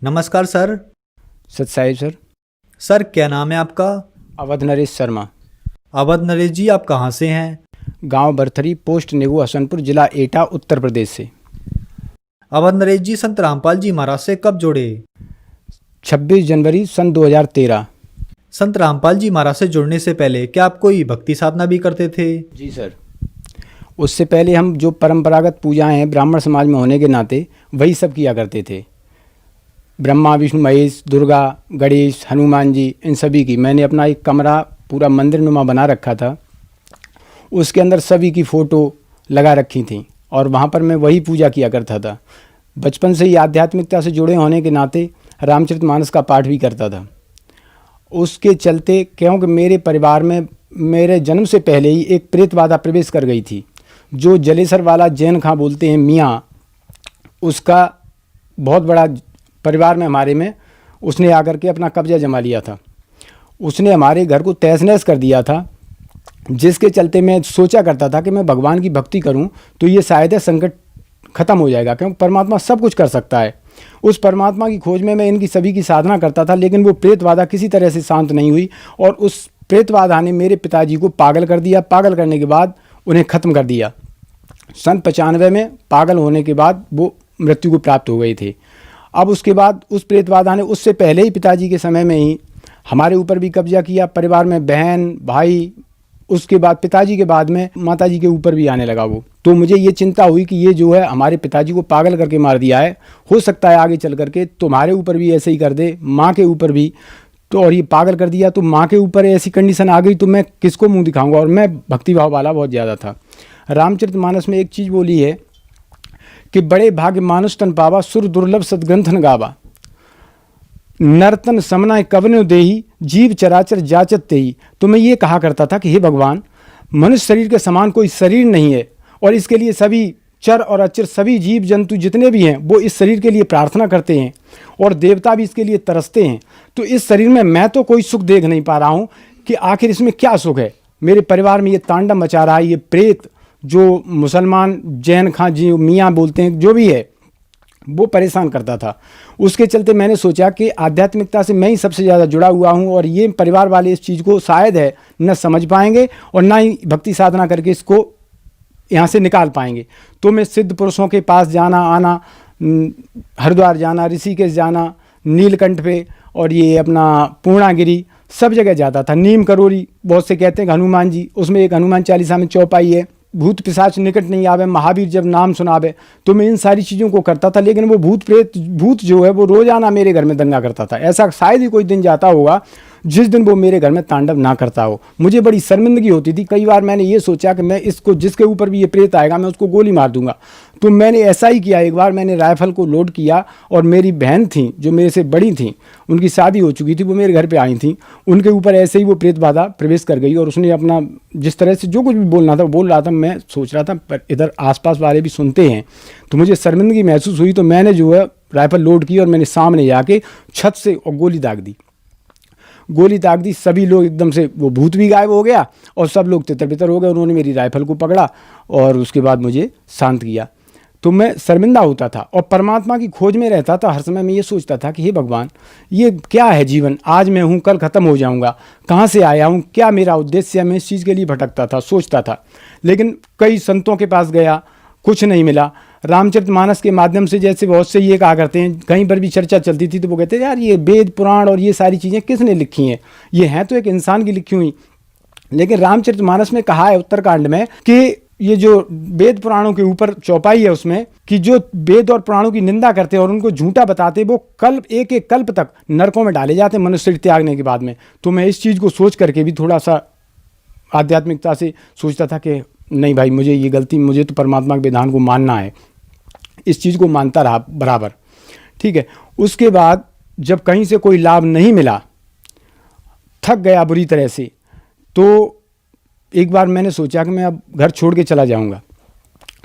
नमस्कार सर। सत Sahib sir. Sir क्या नाम है आपका? अवध नरेश शर्मा। अवध नरेश जी, आप कहाँ से हैं? गांव बरथरी, पोस्ट नेगू, हसनपुर, जिला एटा, उत्तर प्रदेश से। अवध नरेश जी संत रामपाल जी महाराज से कब जुड़े? 26 जनवरी सन 2013। संत रामपाल जी महाराज से जुड़ने से पहले क्या आप कोई भक्ति साधना भी करते थे? जी सर। उससे पहले हम जो परंपरागत पूजाएं हैं ब्राह्मण समाज में होने के नाते वही सब किया करते थे। ब्रह्मा, विष्णु, महेश, दुर्गा, गणेश, हनुमान जी, इन सभी की मैंने अपना एक कमरा पूरा मंदिर नुमा बना रखा था। उसके अंदर सभी की फ़ोटो लगा रखी थी और वहाँ पर मैं वही पूजा किया करता था। बचपन से ही आध्यात्मिकता से जुड़े होने के नाते रामचरितमानस का पाठ भी करता था। उसके चलते क्योंकि मेरे परिवार में मेरे जन्म से पहले ही एक प्रेतबाधा प्रवेश कर गई थी। जो जलेसर वाला जैन खां बोलते हैं मियाँ, उसका बहुत बड़ा परिवार में हमारे में उसने आकर के अपना कब्जा जमा लिया था। उसने हमारे घर को तहस नहस कर दिया था, जिसके चलते मैं सोचा करता था कि मैं भगवान की भक्ति करूं तो ये शायद है संकट खत्म हो जाएगा, क्योंकि परमात्मा सब कुछ कर सकता है। उस परमात्मा की खोज में मैं इनकी सभी की साधना करता था, लेकिन वो प्रेतबाधा किसी तरह से शांत नहीं हुई और उस प्रेतबाधा ने मेरे पिताजी को पागल कर दिया। पागल करने के बाद उन्हें ख़त्म कर दिया। सन 95 में पागल होने के बाद वो मृत्यु को प्राप्त हो गए थे। अब उसके बाद उस प्रेतबाधा ने उससे पहले ही पिताजी के समय में ही हमारे ऊपर भी कब्जा किया, परिवार में बहन भाई, उसके बाद पिताजी के बाद में माताजी के ऊपर भी आने लगा वो। तो मुझे ये चिंता हुई कि ये जो है हमारे पिताजी को पागल करके मार दिया है, हो सकता है आगे चल करके तुम्हारे ऊपर भी ऐसे ही कर दे, माँ के ऊपर भी। तो और ये पागल कर दिया तो माँ के ऊपर ऐसी कंडीशन आ गई तो मैं किसको मुँह दिखाऊँगा। और मैं भक्तिभाव वाला बहुत ज़्यादा था। रामचरितमानस में एक चीज़ बोली है कि बड़े भाग्य मानुष तन पावा, सुर दुर्लभ सदग्रंथन गावा, नर्तन समनाय कवनो देही, जीव चराचर जाचत तेही। तो मैं ये कहा करता था कि हे भगवान, मनुष्य शरीर के समान कोई शरीर नहीं है और इसके लिए सभी चर और अचर सभी जीव जंतु जितने भी हैं वो इस शरीर के लिए प्रार्थना करते हैं और देवता भी इसके लिए तरसते हैं। तो इस शरीर में मैं तो कोई सुख देख नहीं पा रहा हूँ कि आखिर इसमें क्या सुख है। मेरे परिवार में ये तांडव मचा रहा है, ये प्रेत जो मुसलमान जैन खां जी मियाँ बोलते हैं जो भी है, वो परेशान करता था। उसके चलते मैंने सोचा कि आध्यात्मिकता से मैं ही सबसे ज़्यादा जुड़ा हुआ हूँ और ये परिवार वाले इस चीज़ को शायद है न समझ पाएंगे और ना ही भक्ति साधना करके इसको यहाँ से निकाल पाएंगे। तो मैं सिद्ध पुरुषों के पास जाना आना, हरिद्वार जाना, ऋषिकेश जाना, नीलकंठ पे और ये अपना पूर्णागिरी, सब जगह जाता था। नीम करोली, बहुत से कहते हैं कि हनुमान जी, उसमें एक हनुमान चालीसा में चौपाई है, भूत पिशाच निकट नहीं आवे, महावीर जब नाम सुनावे। तो मैं इन सारी चीज़ों को करता था, लेकिन वो भूत प्रेत भूत जो है वो रोज़ाना मेरे घर में दंगा करता था। ऐसा शायद ही कोई दिन जाता होगा जिस दिन वो मेरे घर में तांडव ना करता हो। मुझे बड़ी शर्मिंदगी होती थी। कई बार मैंने ये सोचा कि मैं इसको, जिसके ऊपर भी ये प्रेत आएगा मैं उसको गोली मार दूंगा। तो मैंने ऐसा ही किया। एक बार मैंने राइफल को लोड किया और मेरी बहन थी जो मेरे से बड़ी थी, उनकी शादी हो चुकी थी, वो मेरे घर पे आई थी, उनके ऊपर ऐसे ही वो प्रेत बाधा प्रवेश कर गई और उसने अपना जिस तरह से जो कुछ भी बोलना था वो बोल रहा था। मैं सोच रहा था पर इधर आसपास वाले भी सुनते हैं तो मुझे शर्मिंदगी महसूस हुई। तो मैंने जो है राइफल लोड की और मैंने सामने जाके छत से और गोली दाग दी। गोली दाग दी, सभी लोग एकदम से, वो भूत भी गायब हो गया और सब लोग तितर बितर हो गए। उन्होंने मेरी राइफल को पकड़ा और उसके बाद मुझे शांत किया। तो मैं शर्मिंदा होता था और परमात्मा की खोज में रहता था। हर समय मैं ये सोचता था कि हे भगवान, ये क्या है जीवन, आज मैं हूँ कल ख़त्म हो जाऊँगा, कहाँ से आया हूँ, क्या मेरा उद्देश्य है। मैं इस चीज़ के लिए भटकता था, सोचता था। लेकिन कई संतों के पास गया, कुछ नहीं मिला। रामचरितमानस के माध्यम से, जैसे बहुत से ये कहा करते हैं, कहीं पर भी चर्चा चलती थी तो वो कहते हैं यार ये वेद पुराण और ये सारी चीज़ें किसने लिखी हैं, ये हैं तो एक इंसान की लिखी हुई। लेकिन रामचरितमानस में कहा है उत्तरकांड में कि ये जो वेद पुराणों के ऊपर चौपाई है उसमें कि जो वेद और पुराणों की निंदा करते और उनको झूठा बताते वो कल्प, एक एक कल्प तक नरकों में डाले जाते मनुष्य शरीर त्यागने के बाद में। तो मैं इस चीज़ को सोच करके भी थोड़ा सा आध्यात्मिकता से सोचता था कि नहीं भाई, मुझे ये गलती, मुझे तो परमात्मा के विधान को मानना है। इस चीज़ को मानता रहा बराबर, ठीक है। उसके बाद जब कहीं से कोई लाभ नहीं मिला, थक गया बुरी तरह से, तो एक बार मैंने सोचा कि मैं अब घर छोड़ के चला जाऊंगा।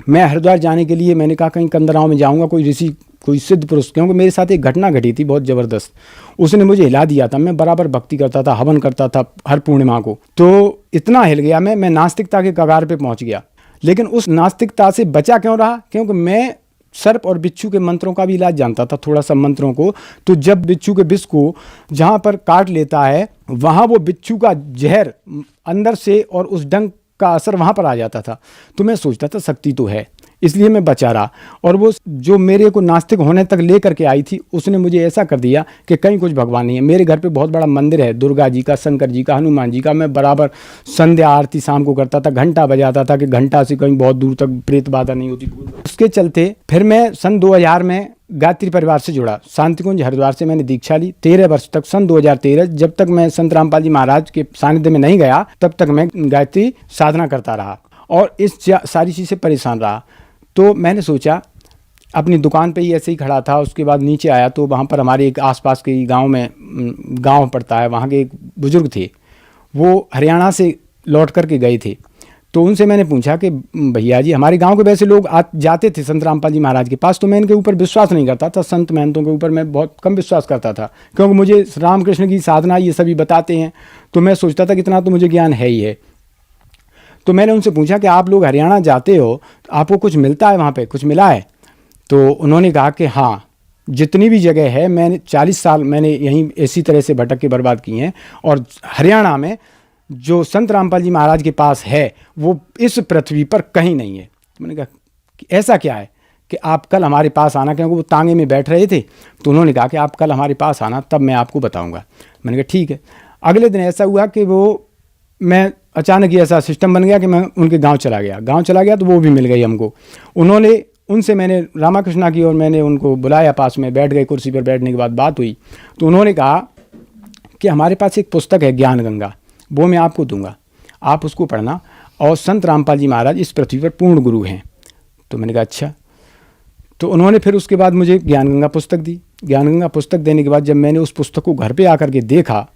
मैं हरिद्वार जाने के लिए मैंने कहा कहीं कंदराओं में जाऊंगा, कोई ऋषि, कोई सिद्ध पुरुष, क्योंकि मेरे साथ एक घटना घटी थी बहुत ज़बरदस्त, उसने मुझे हिला दिया था। मैं बराबर भक्ति करता था, हवन करता था हर पूर्णिमा को, तो इतना हिल गया मैं नास्तिकता के कगार पे पहुंच गया। लेकिन उस नास्तिकता से बचा क्यों रहा? क्योंकि मैं सर्प और बिच्छू के मंत्रों का भी इलाज जानता था, थोड़ा सा मंत्रों को। तो जब बिच्छू के विष को जहाँ पर काट लेता है वहाँ वो बिच्छू का जहर अंदर से और उस डंक का असर वहाँ पर आ जाता था। तो मैं सोचता था शक्ति तो है, इसलिए मैं बचा रहा। और वो जो मेरे को नास्तिक होने तक ले करके आई थी, उसने मुझे ऐसा कर दिया कि कहीं कुछ भगवान नहीं है। मेरे घर पे बहुत बड़ा मंदिर है, दुर्गा जी का, शंकर जी का, हनुमान जी का। मैं बराबर संध्या आरती शाम को करता था, घंटा बजाता था कि घंटा से कहीं बहुत दूर तक प्रेत बाधा नहीं होती। उसके चलते फिर मैं सन 2000 में गायत्री परिवार से जुड़ा। शांतिकुंज हरिद्वार से मैंने दीक्षा ली 13 वर्ष तक। सन 2013 जब तक मैं संत रामपाल जी महाराज के सानिध्य में नहीं गया तब तक मैं गायत्री साधना करता रहा और इस सारी चीज़ से परेशान रहा। तो मैंने सोचा, अपनी दुकान पे ही ऐसे ही खड़ा था, उसके बाद नीचे आया तो वहाँ पर हमारे एक आसपास के गांव पड़ता है, वहाँ के एक बुजुर्ग थे, वो हरियाणा से लौट कर के गए थे। तो उनसे मैंने पूछा कि भैया जी, हमारे गांव के वैसे लोग जाते थे संत रामपाल जी महाराज के पास, तो मैं इनके ऊपर विश्वास नहीं करता था, संत महंतों के ऊपर मैं बहुत कम विश्वास करता था, क्योंकि मुझे रामकृष्ण की साधना ये सभी बताते हैं। तो मैं सोचता था कि इतना तो मुझे ज्ञान है ही है। तो मैंने उनसे पूछा कि आप लोग हरियाणा जाते हो, आपको कुछ मिलता है वहाँ पे, कुछ मिला है? तो उन्होंने कहा कि हाँ, जितनी भी जगह है, मैंने 40 साल मैंने यहीं इसी तरह से भटक के बर्बाद किए हैं, और हरियाणा में जो संत रामपाल जी महाराज के पास है वो इस पृथ्वी पर कहीं नहीं है। तो मैंने कहा कि ऐसा क्या है कि आप कल हमारे पास आना, क्योंकि वो तांगे में बैठ रहे थे। तो उन्होंने कहा कि आप कल हमारे पास आना, तब मैं आपको बताऊँगा। मैंने कहा ठीक है। अगले दिन ऐसा हुआ कि मैं अचानक ही ऐसा सिस्टम बन गया कि मैं उनके गांव चला गया तो वो भी मिल गई हमको। उनसे मैंने रामाकृष्णा की और मैंने उनको बुलाया, पास में बैठ गए, कुर्सी पर बैठने के बाद बात हुई। तो उन्होंने कहा कि हमारे पास एक पुस्तक है ज्ञान गंगा, वो मैं आपको दूंगा, आप उसको पढ़ना, और संत रामपाल जी महाराज इस पृथ्वी पर पूर्ण गुरु हैं। तो मैंने कहा अच्छा। तो उन्होंने फिर उसके बाद मुझे ज्ञान गंगा पुस्तक दी। ज्ञान गंगा पुस्तक देने के बाद जब मैंने उस पुस्तक को घर पर आकर के देखा,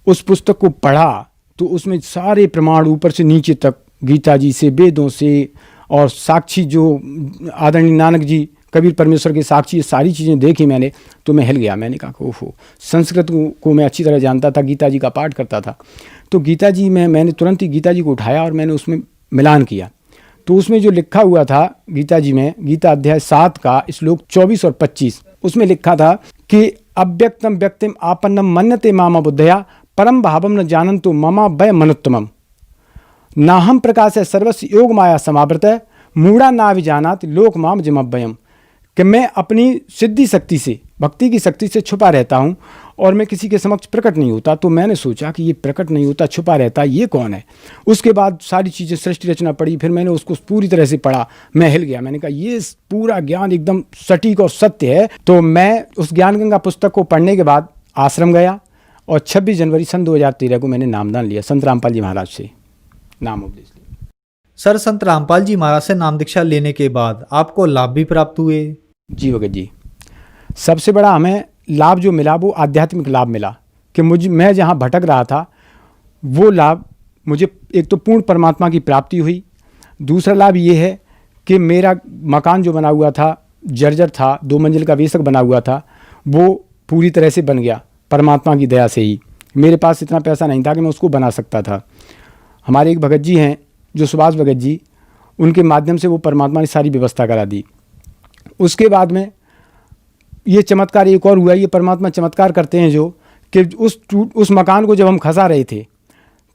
उस पुस्तक को पढ़ा, तो उसमें सारे प्रमाण ऊपर से नीचे तक, गीता जी से, वेदों से, और साक्षी जो आदरणीय नानक जी, कबीर परमेश्वर के साक्षी, ये सारी चीज़ें देखी मैंने। तो मैं हिल गया। मैंने कहा ओहो, संस्कृत को मैं अच्छी तरह जानता था, गीता जी का पाठ करता था। तो गीता जी में मैंने तुरंत ही गीता जी को उठाया और मैंने उसमें मिलान किया। तो उसमें जो लिखा हुआ था गीता जी में, गीता अध्याय 7 का श्लोक 24 और 25, उसमें लिखा था कि अव्यक्तम व्यक्तिम आपन्नम मन्यते मामा बुद्धया परम भावम न जानन्तु ममा वय मनुत्तमम नाहम प्रकाश है सर्वस्व योग माया समावृत है मूढ़ा ना विजानात लोक माम जिमव्ययम। कि मैं अपनी सिद्धि शक्ति से, भक्ति की शक्ति से छुपा रहता हूँ और मैं किसी के समक्ष प्रकट नहीं होता। तो मैंने सोचा कि ये प्रकट नहीं होता, छुपा रहता, ये कौन है? उसके बाद सारी चीज़ें सृष्टि रचना पड़ी, फिर मैंने उसको पूरी तरह से पढ़ा, मैं हिल गया। मैंने कहा ये पूरा ज्ञान एकदम सटीक और सत्य है। तो मैं उस ज्ञान गंगा पुस्तक को पढ़ने के बाद आश्रम गया और 26 जनवरी सन 2013 को मैंने नामदान लिया, संत रामपाल जी महाराज से नाम उपदेश लिया। सर, संत रामपाल जी महाराज से नाम दीक्षा लेने के बाद आपको लाभ भी प्राप्त हुए? जी भगत जी, सबसे बड़ा हमें लाभ जो मिला वो आध्यात्मिक लाभ मिला कि मैं जहाँ भटक रहा था वो लाभ मुझे, एक तो पूर्ण परमात्मा की प्राप्ति हुई। दूसरा लाभ ये है कि मेरा मकान जो बना हुआ था, जर्जर था, 2 मंजिल का वेसक बना हुआ था, वो पूरी तरह से बन गया परमात्मा की दया से ही। मेरे पास इतना पैसा नहीं था कि मैं उसको बना सकता था। हमारे एक भगत जी हैं जो सुभाष भगत जी, उनके माध्यम से वो परमात्मा ने सारी व्यवस्था करा दी। उसके बाद में ये चमत्कार एक और हुआ, ये परमात्मा चमत्कार करते हैं जो कि उस मकान को जब हम खसा रहे थे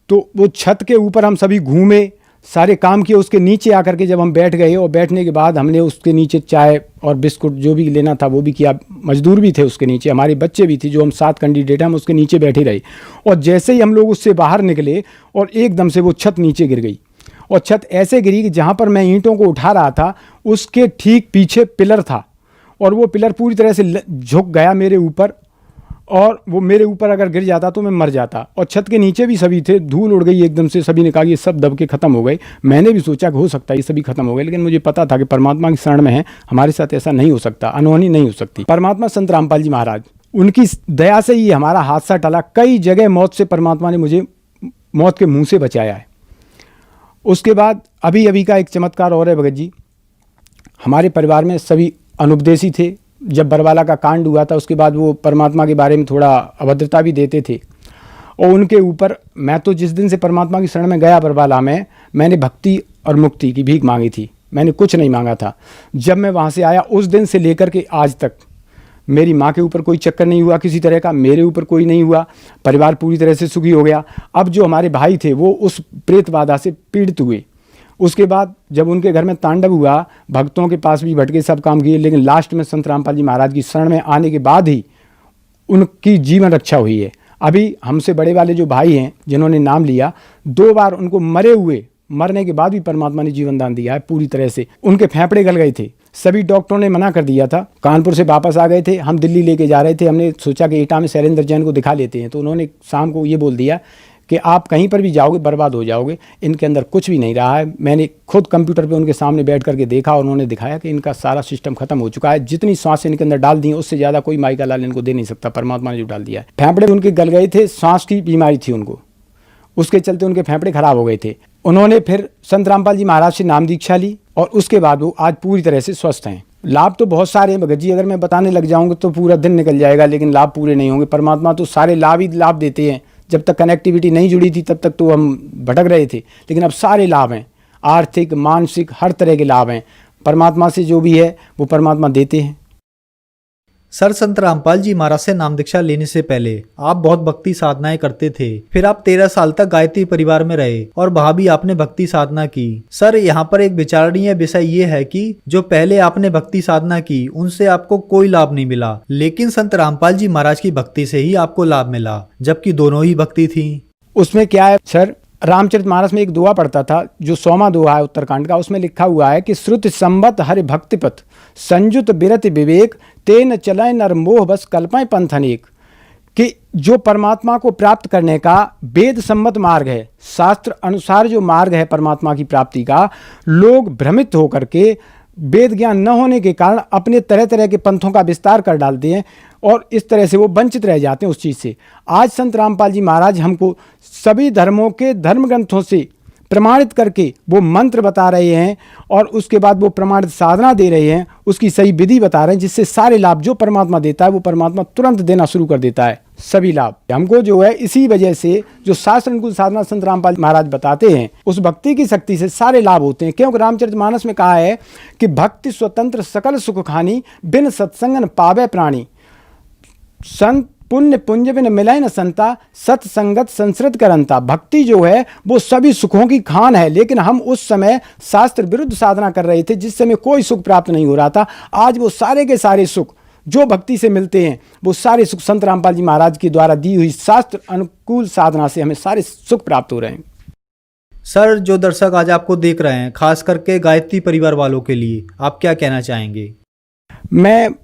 तो वो छत के ऊपर हम सभी घूमे, सारे काम किए। उसके नीचे आकर के जब हम बैठ गए और बैठने के बाद हमने उसके नीचे चाय और बिस्कुट जो भी लेना था वो भी किया। मजदूर भी थे उसके नीचे, हमारे बच्चे भी थे, जो हम 7 कैंडिडेट हम उसके नीचे बैठे रहे। और जैसे ही हम लोग उससे बाहर निकले और एकदम से वो छत नीचे गिर गई, और छत ऐसे गिरी कि जहाँ पर मैं ईंटों को उठा रहा था उसके ठीक पीछे पिलर था, और वो पिलर पूरी तरह से झुक गया मेरे ऊपर, और वो मेरे ऊपर अगर गिर जाता तो मैं मर जाता। और छत के नीचे भी सभी थे, धूल उड़ गई एकदम से, सभी ने कहा कि ये सब दब के ख़त्म हो गए। मैंने भी सोचा कि हो सकता है ये सभी खत्म हो गए, लेकिन मुझे पता था कि परमात्मा की शरण में है, हमारे साथ ऐसा नहीं हो सकता, अनहोनी नहीं हो सकती। परमात्मा संत रामपाल जी महाराज, उनकी दया से ही हमारा हादसा टला। कई जगह मौत से परमात्मा ने मुझे मौत के मुँह से बचाया है। उसके बाद अभी का एक चमत्कार और है भगत जी, हमारे परिवार में सभी अनुपदेशी थे। जब बरवाला का कांड हुआ था उसके बाद वो परमात्मा के बारे में थोड़ा अभद्रता भी देते थे, और उनके ऊपर मैं तो जिस दिन से परमात्मा की शरण में गया बरवाला में, मैंने भक्ति और मुक्ति की भीख मांगी थी मैंने कुछ नहीं मांगा था। जब मैं वहाँ से आया उस दिन से लेकर के आज तक मेरी माँ के ऊपर कोई चक्कर नहीं हुआ किसी तरह का, मेरे ऊपर कोई नहीं हुआ, परिवार पूरी तरह से सुखी हो गया। अब जो हमारे भाई थे वो उस प्रेत बाधा से पीड़ित हुए। उसके बाद जब उनके घर में तांडव हुआ, भक्तों के पास भी भटके, सब काम किए, लेकिन लास्ट में संत रामपाल जी महाराज की शरण में आने के बाद ही उनकी जीवन रक्षा हुई है। अभी हमसे बड़े वाले जो भाई हैं जिन्होंने नाम लिया, 2 बार उनको मरने के बाद भी परमात्मा ने जीवन दान दिया है पूरी तरह से। उनके फेफड़े गल गए थे, सभी डॉक्टरों ने मना कर दिया था। कानपुर से वापस आ गए थे, हम दिल्ली लेके जा रहे थे, हमने सोचा कि एटा में शैलेंद्र जैन को दिखा लेते हैं, तो उन्होंने शाम को ये बोल दिया कि आप कहीं पर भी जाओगे बर्बाद हो जाओगे, इनके अंदर कुछ भी नहीं रहा है। मैंने खुद कंप्यूटर पे उनके सामने बैठ करके देखा और उन्होंने दिखाया कि इनका सारा सिस्टम खत्म हो चुका है। जितनी सांस इनके अंदर डाल दी है उससे ज़्यादा कोई माई का लाल इनको दे नहीं सकता, परमात्मा ने जो डाल दिया है। फेफड़े उनके गल गए थे, सांस की बीमारी थी उनको, उसके चलते उनके फेफड़े खराब हो गए थे। उन्होंने फिर संत रामपाल जी महाराज से नाम दीक्षा ली और उसके बाद वो आज पूरी तरह से स्वस्थ हैं। लाभ तो बहुत सारे हैं भगत जी, अगर मैं बताने लग जाऊंगा तो पूरा दिन निकल जाएगा, लेकिन लाभ पूरे नहीं होंगे। परमात्मा तो सारे लाभ ही लाभ देते हैं। जब तक कनेक्टिविटी नहीं जुड़ी थी तब तक तो हम भटक रहे थे, लेकिन अब सारे लाभ हैं, आर्थिक मानसिक हर तरह के लाभ हैं। परमात्मा से जो भी है वो परमात्मा देते हैं। सर, संत रामपाल जी महाराज से नाम दीक्षा लेने से पहले आप बहुत भक्ति साधनाएं करते थे, फिर आप 13 साल तक गायत्री परिवार में रहे और वहां भी आपने भक्ति साधना की। सर, यहाँ पर एक विचारणीय विषय ये है कि जो पहले आपने भक्ति साधना की उनसे आपको कोई लाभ नहीं मिला, लेकिन संत रामपाल जी महाराज की भक्ति से ही आपको लाभ मिला, जबकि दोनों ही भक्ति थी। उसमें क्या है सर, रामचरितमानस में एक दुआ पढ़ता था जो 100वां दुआ है उत्तरकांड का, उसमें लिखा हुआ है कि श्रुति संबत हरि भक्तिपथ संयुत बिरति विवेक तेन चलय नर मोह बस कल्पय पंथ अनेक। कि जो परमात्मा को प्राप्त करने का वेद सम्मत मार्ग है, शास्त्र अनुसार जो मार्ग है परमात्मा की प्राप्ति का, लोग भ्रमित होकर के वेद ज्ञान न होने के कारण अपने तरह तरह के पंथों का विस्तार कर डालते हैं और इस तरह से वो वंचित रह जाते हैं उस चीज़ से। आज संत रामपाल जी महाराज हमको सभी धर्मों के धर्म ग्रंथों से प्रमाणित करके वो मंत्र बता रहे हैं और उसके बाद वो प्रमाणित साधना दे रहे हैं, उसकी सही विधि बता रहे हैं, जिससे सारे लाभ जो परमात्मा देता है वो परमात्मा तुरंत देना शुरू कर देता है। सभी लाभ हमको जो है इसी वजह से जो शास्त्र अनुकूल साधना संत रामपाल महाराज बताते हैं, उस भक्ति की शक्ति से सारे लाभ होते हैं। क्योंकि रामचरितमानस में कहा है कि भक्ति स्वतंत्र सकल सुख खानी बिन सत्संगन पावे प्राणी। संत पुण्य पुंज बिन मिलय न संता सत्संगत संसृत करंता। भक्ति जो है वो सभी सुखों की खान है, लेकिन हम उस समय शास्त्र विरुद्ध साधना कर रहे थे जिस समय कोई सुख प्राप्त नहीं हो रहा था। आज वो सारे के सारे सुख जो भक्ति से मिलते हैं वो सारे सुख संत रामपाल जी महाराज के द्वारा दी हुई शास्त्र अनुकूल साधना से हमें सारे सुख प्राप्त हो रहे हैं। सर, जो दर्शक आज आपको देख रहे हैं, खास करके गायत्री परिवार वालों के लिए आप क्या कहना चाहेंगे? मैं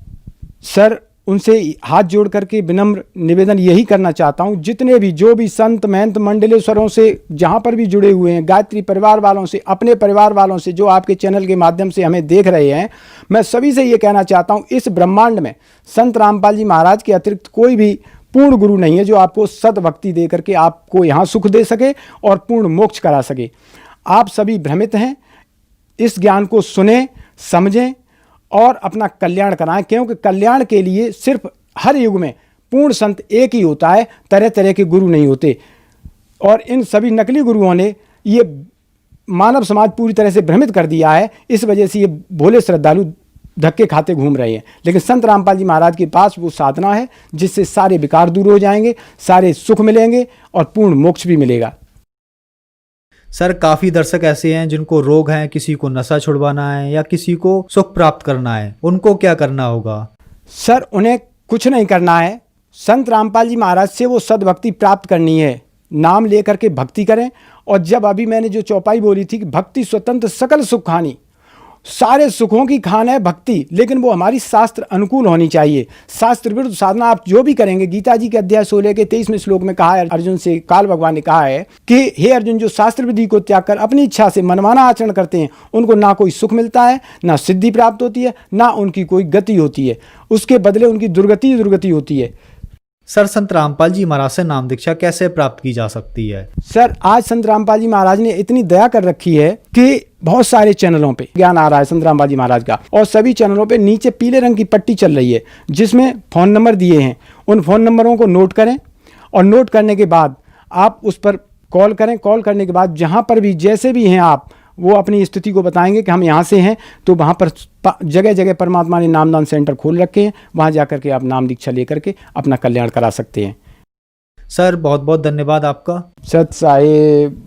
सर उनसे हाथ जोड़ करके विनम्र निवेदन यही करना चाहता हूँ, जितने भी जो भी संत महंत मंडलेश्वरों से जहाँ पर भी जुड़े हुए हैं, गायत्री परिवार वालों से, अपने परिवार वालों से जो आपके चैनल के माध्यम से हमें देख रहे हैं, मैं सभी से ये कहना चाहता हूँ, इस ब्रह्मांड में संत रामपाल जी महाराज के अतिरिक्त कोई भी पूर्ण गुरु नहीं है जो आपको सत भक्ति दे करके आपको यहाँ सुख दे सके और पूर्ण मोक्ष करा सके। आप सभी भ्रमित हैं, इस ज्ञान को सुने समझें और अपना कल्याण कराएं, क्योंकि कल्याण के लिए सिर्फ हर युग में पूर्ण संत एक ही होता है, तरह तरह के गुरु नहीं होते। और इन सभी नकली गुरुओं ने ये मानव समाज पूरी तरह से भ्रमित कर दिया है, इस वजह से ये भोले श्रद्धालु धक्के खाते घूम रहे हैं। लेकिन संत रामपाल जी महाराज के पास वो साधना है जिससे सारे विकार दूर हो जाएंगे, सारे सुख मिलेंगे और पूर्ण मोक्ष भी मिलेगा। सर, काफी दर्शक ऐसे हैं जिनको रोग हैं, किसी को नशा छुड़वाना है या किसी को सुख प्राप्त करना है, उनको क्या करना होगा? सर, उन्हें कुछ नहीं करना है, संत रामपाल जी महाराज से वो सद्भक्ति प्राप्त करनी है। नाम लेकर के भक्ति करें। और जब अभी मैंने जो चौपाई बोली थी कि भक्ति स्वतंत्र सकल सुख खानी, सारे सुखों की खान है भक्ति, लेकिन वो हमारी शास्त्र अनुकूल होनी चाहिए। शास्त्र विरुद्ध साधना आप जो भी करेंगे, गीता जी के अध्याय 16 के 23वें श्लोक में कहा है, अर्जुन से काल भगवान ने कहा है कि हे अर्जुन, जो शास्त्र विधि को त्याग कर अपनी इच्छा से मनमाना आचरण करते हैं उनको ना कोई सुख मिलता है, ना सिद्धि प्राप्त होती है, ना उनकी कोई गति होती है, उसके बदले उनकी दुर्गति होती है। सर, संत रामपाल जी महाराज से नाम दीक्षा कैसे प्राप्त की जा सकती है? सर, आज संत रामपाल जी महाराज ने इतनी दया कर रखी है कि बहुत सारे चैनलों पे ज्ञान आ रहा है संत रामपाल जी महाराज का, और सभी चैनलों पे नीचे पीले रंग की पट्टी चल रही है जिसमें फ़ोन नंबर दिए हैं। उन फ़ोन नंबरों को नोट करें और नोट करने के बाद आप उस पर कॉल करें। कॉल करने के बाद जहाँ पर भी जैसे भी हैं आप वो अपनी स्थिति को बताएंगे कि हम यहाँ से हैं, तो वहाँ पर जगह जगह परमात्मा ने नामदान सेंटर खोल रखे हैं, वहाँ जा कर के आप नाम दीक्षा लेकर के अपना कल्याण करा सकते हैं। सर बहुत बहुत धन्यवाद आपका। सत साहेब।